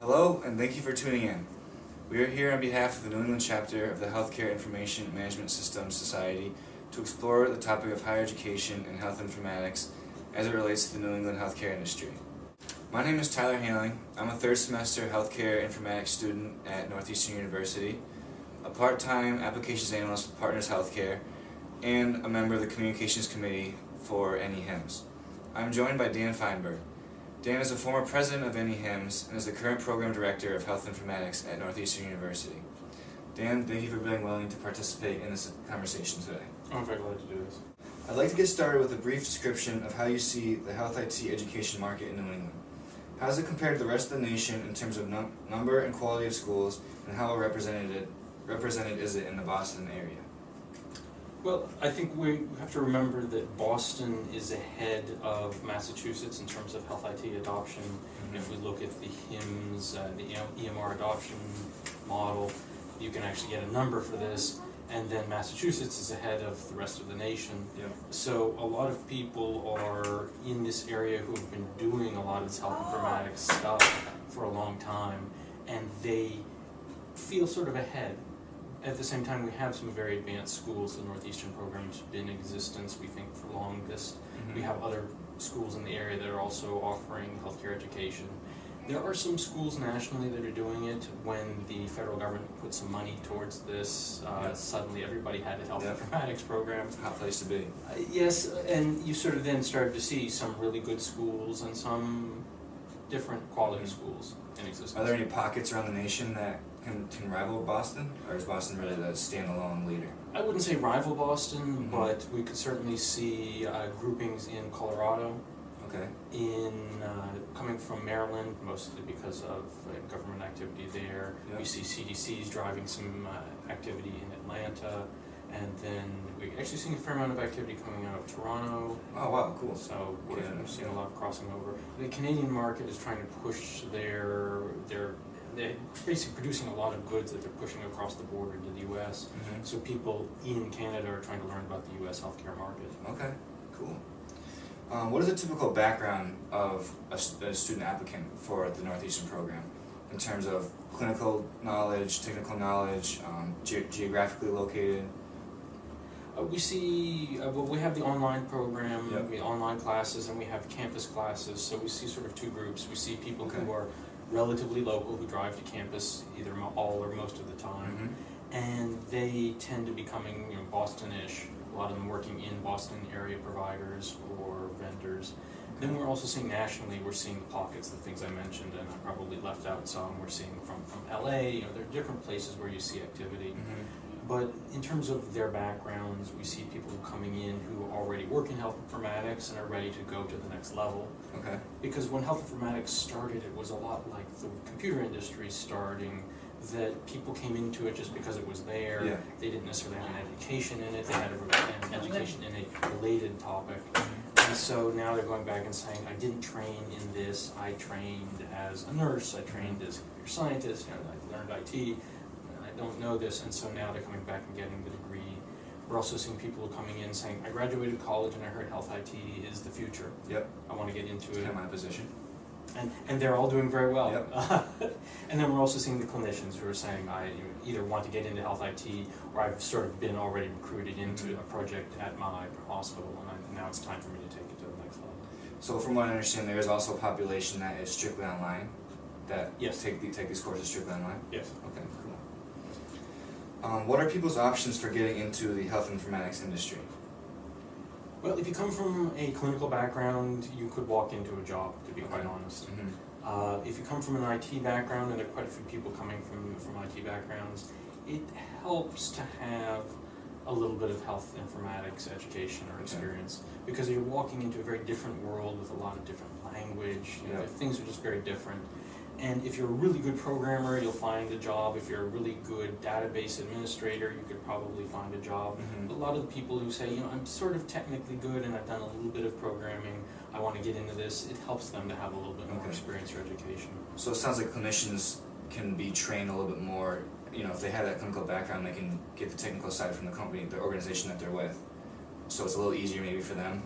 Hello, and thank you for tuning in. We are here on behalf of the New England chapter of the Healthcare Information Management Systems Society to explore the topic of higher education and health informatics as it relates to the New England healthcare industry. My name is Tyler Haling. I'm a third semester healthcare informatics student at Northeastern University, a part-time applications analyst with Partners Healthcare, and a member of the communications committee for NEHIMS. I'm joined by Dan Feinberg. Dan is a former president of NEHIMS and is the current program director of health informatics at Northeastern University. Dan, thank you for being willing to participate in this conversation today. I'm very glad to do this. I'd like to get started with a brief description of how you see the health IT education market in New England. How does it compare to the rest of the nation in terms of number and quality of schools, and how represented is it in the Boston area? Well, I think we have to remember that Boston is ahead of Massachusetts in terms of health IT adoption. If we look at the HIMSS, the EMR adoption model, you can actually get a number for this, and then Massachusetts is ahead of the rest of the nation. Yep. So a lot of people are in this area who have been doing a lot of this health informatics stuff for a long time, and they feel sort of ahead. At the same time, we have some very advanced schools. The Northeastern program's been in existence, we think, for longest. We have other schools in the area that are also offering healthcare education. There are some schools nationally that are doing it. When the federal government put some money towards this, suddenly everybody had a health informatics program. Hot place to be. Yes, and you sort of then started to see some really good schools and some different quality schools in existence. Are there any pockets around the nation that can rival Boston, or is Boston really the standalone leader? I wouldn't say rival Boston, but we could certainly see groupings in Colorado. Okay. Coming from Maryland, mostly because of government activity there. Yep. We see CDC's driving some activity in Atlanta, and then we're actually seeing a fair amount of activity coming out of Toronto. Oh wow, cool. So we're seeing a lot of crossing over. The Canadian market is trying to push they're basically producing a lot of goods that they're pushing across the border into the U.S. So people in Canada are trying to learn about the U.S. healthcare market. Okay, cool. What is a typical background of a student applicant for the Northeastern program in terms of clinical knowledge, technical knowledge, geographically located? We see, we have the online program, Yep. we have online classes, and we have campus classes. So we see sort of two groups. We see people who are relatively local, who drive to campus either all or most of the time, and they tend to be coming, Boston-ish. A lot of them working in Boston area providers or vendors. Then we're also seeing nationally, we're seeing the pockets, the things I mentioned, and I probably left out some. We're seeing from LA, there are different places where you see activity. But in terms of their backgrounds, we see people coming in who already work in health informatics and are ready to go to the next level. Okay. Because when health informatics started, it was a lot like the computer industry starting, that people came into it just because it was there. Yeah. They didn't necessarily have an education in it, they had an education in a related topic. And so now they're going back and saying, I didn't train in this, I trained as a nurse, I trained as a computer scientist, I learned IT, and I don't know this, and so now they're coming back and getting the degree. We're also seeing people coming in saying, I graduated college and I heard health IT is the future. Yep. I want to get into it. Kind of my position. And they're all doing very well. Yep. And then we're also seeing the clinicians who are saying, I either want to get into health IT, or I've sort of been already recruited into a project at my hospital, and now it's time for me to take it to the next level. So from what I understand, there is also a population that is strictly online, that Yes. take these courses strictly online? Yes. Okay, cool. What are people's options for getting into the health informatics industry? Well, if you come from a clinical background, you could walk into a job, to be quite honest. If you come from an IT background, and there are quite a few people coming from IT backgrounds, it helps to have a little bit of health informatics education or experience, because you're walking into a very different world with a lot of different language. Things are just very different. And if you're a really good programmer, you'll find a job. If you're a really good database administrator, you could probably find a job. A lot of the people who say, I'm sort of technically good and I've done a little bit of programming, I want to get into this, it helps them to have a little bit more experience or education. So it sounds like clinicians can be trained a little bit more, if they have that clinical background, they can get the technical side from the company, the organization that they're with. So it's a little easier maybe for them?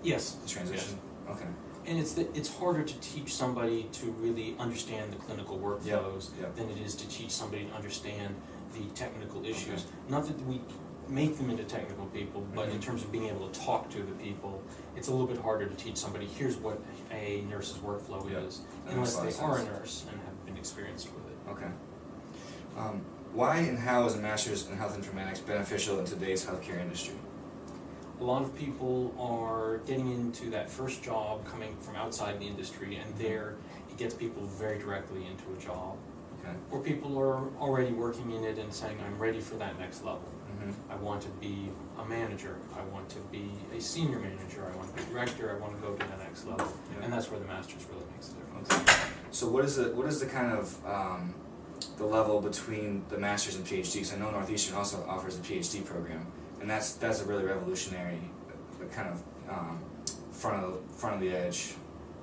Yes. The transition? Yes. Okay. And it's harder to teach somebody to really understand the clinical workflows than it is to teach somebody to understand the technical issues. Not that we make them into technical people, but in terms of being able to talk to the people, it's a little bit harder to teach somebody, here's what a nurse's workflow is, unless they are a nurse and have been experienced with it. Okay. Why and how is a master's in health informatics beneficial in today's healthcare industry? A lot of people are getting into that first job coming from outside the industry, and there it gets people very directly into a job. Okay. Or people are already working in it and saying, I'm ready for that next level. I want to be a manager, I want to be a senior manager, I want to be a director, I want to go to the next level. And that's where the master's really makes a difference. Okay. So what is the kind of the level between the master's and PhD? Because I know Northeastern also offers a PhD program, and that's a really revolutionary kind of front of the edge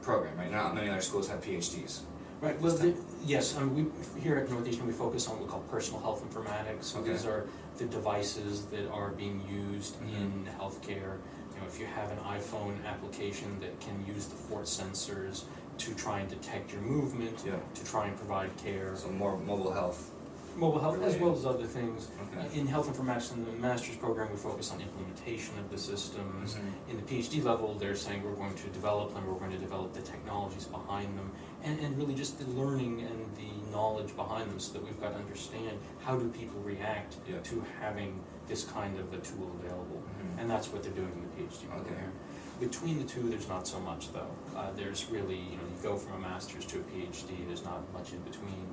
program, right? Not many other schools have PhDs. Right. Well, yes. We here at Northeastern we focus on what we call personal health informatics. So these are the devices that are being used in healthcare. You know, if you have an iPhone application that can use the force sensors to try and detect your movement, to try and provide care. So more mobile health. Mobile health as well as other things. Okay. In health informatics, in the master's program, we focus on implementation of the systems. In the PhD level, they're saying we're going to develop them, we're going to develop the technologies behind them, and really just the learning and the knowledge behind them so that we've got to understand how do people react to having this kind of a tool available. And that's what they're doing in the PhD program. Between the two, there's not so much though. There's really, you go from a master's to a PhD, there's not much in between.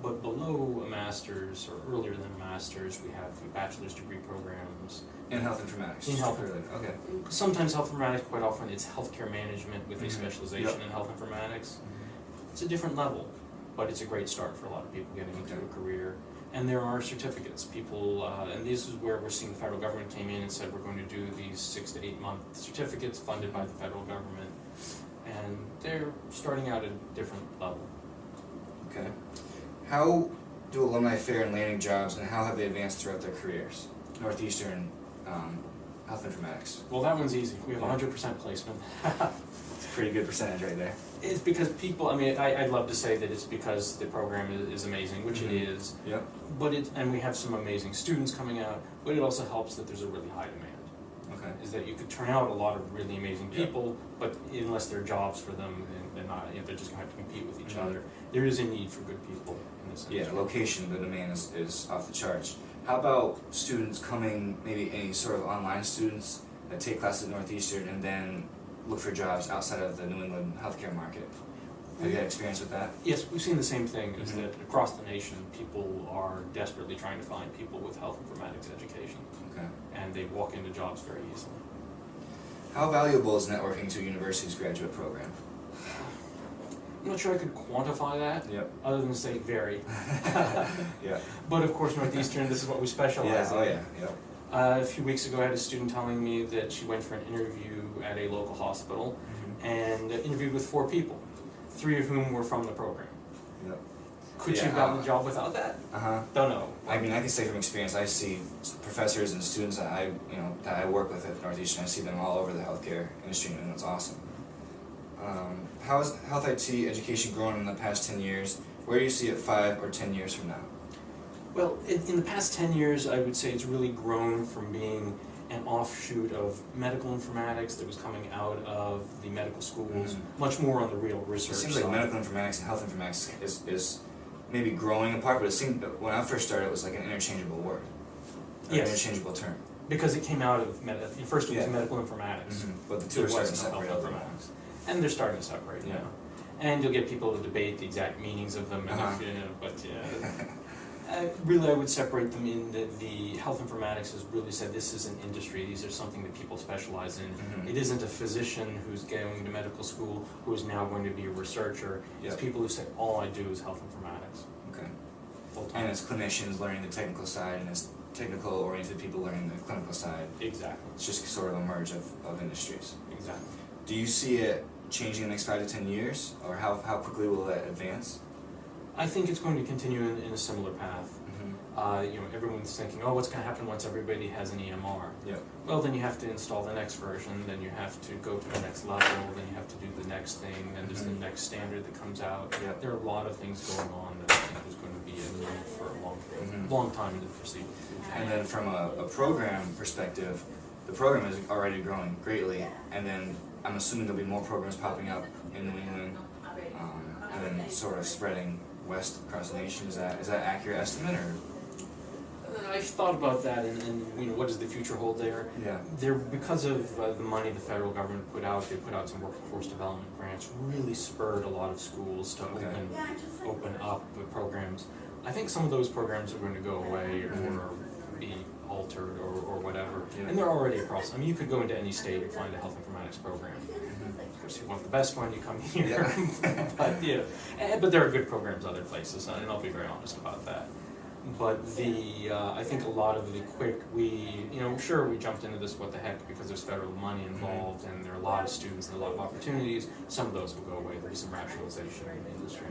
But below a master's, or earlier than a master's, we have bachelor's degree programs. In health informatics? In health informatics. Okay. Sometimes health informatics, quite often it's healthcare management with a specialization in health informatics. It's a different level, but it's a great start for a lot of people getting into a career. And there are certificates. People, and this is where we're seeing the federal government came in and said we're going to do these 6 to 8 month certificates funded by the federal government. And they're starting out at a different level. Okay. How do alumni fare in landing jobs, and how have they advanced throughout their careers? Northeastern health informatics. Well, that one's easy. We have 100% placement. It's a pretty good percentage right there. It's because people, I'd love to say that it's because the program is amazing, which it is. Yep. But and we have some amazing students coming out, but it also helps that there's a really high demand. Okay. Is that you could turn out a lot of really amazing people, but unless there are jobs for them, they're not. They're just going to have to compete with each other. There is a need for good people in this industry. Yeah, location, the demand is off the charts. How about students coming, maybe any sort of online students that take classes at Northeastern and then look for jobs outside of the New England healthcare market? Have you had experience with that? Yes, we've seen the same thing, is that across the nation, people are desperately trying to find people with health informatics education. Okay. And they walk into jobs very easily. How valuable is networking to a university's graduate program? I'm not sure I could quantify that, other than say very. But of course, Northeastern, this is what we specialize in. A few weeks ago, I had a student telling me that she went for an interview at a local hospital and interviewed with 4 people, 3 of whom were from the program. Could she have gotten the job without that? Don't know. I mean, I can say from experience, I see professors and students that I work with at Northeastern. I see them all over the healthcare industry, and it's awesome. How has health IT education grown in the past 10 years? Where do you see it 5 or 10 years from now? Well, in the past 10 years, I would say it's really grown from being an offshoot of medical informatics that was coming out of the medical schools, much more on the real research side. It seems like medical informatics and health informatics is maybe growing apart, but it seemed, when I first started, it was like an interchangeable word, an interchangeable term. Because it came out of, first it was medical informatics. But the two are starting to separate. And they're starting to separate now. And you'll get people to debate the exact meanings of them, and really I would separate them in that the health informatics has really said this is an industry, these are something that people specialize in. It isn't a physician who's going to medical school who is now going to be a researcher. It's people who say, all I do is health informatics. Okay. Full time. And it's clinicians learning the technical side, and it's technical-oriented people learning the clinical side. Exactly. It's just sort of a merge of industries. Exactly. Do you see it changing in the next 5 to 10 years, or how quickly will that advance? I think it's going to continue in a similar path. Everyone's thinking, oh, what's going to happen once everybody has an EMR? Yep. Well, then you have to install the next version, then you have to go to the next level, then you have to do the next thing, then there's the next standard that comes out. Yep. There are a lot of things going on that I think is going to be a need for a long time in the foreseeable future. And then from a program perspective, the program is already growing greatly, and then I'm assuming there'll be more programs popping up in New England, and then sort of spreading west across the nation. Is that accurate estimate, or? I've thought about that, and what does the future hold there? Yeah. Because of the money the federal government put out, they put out some workforce development grants, really spurred a lot of schools to open up the programs. I think some of those programs are going to go away or be altered or whatever, and they're already across. I mean, you could go into any state and find a health informatics program. Of course, if you want the best one, you come here. But there are good programs other places, and I'll be very honest about that. But I think a lot of the we jumped into this what the heck because there's federal money involved and there are a lot of students and a lot of opportunities. Some of those will go away. There'll be some rationalization in the industry.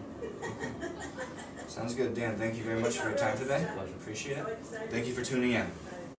Sounds good, Dan. Thank you very much for your time today. Pleasure. Appreciate it. Thank you for tuning in.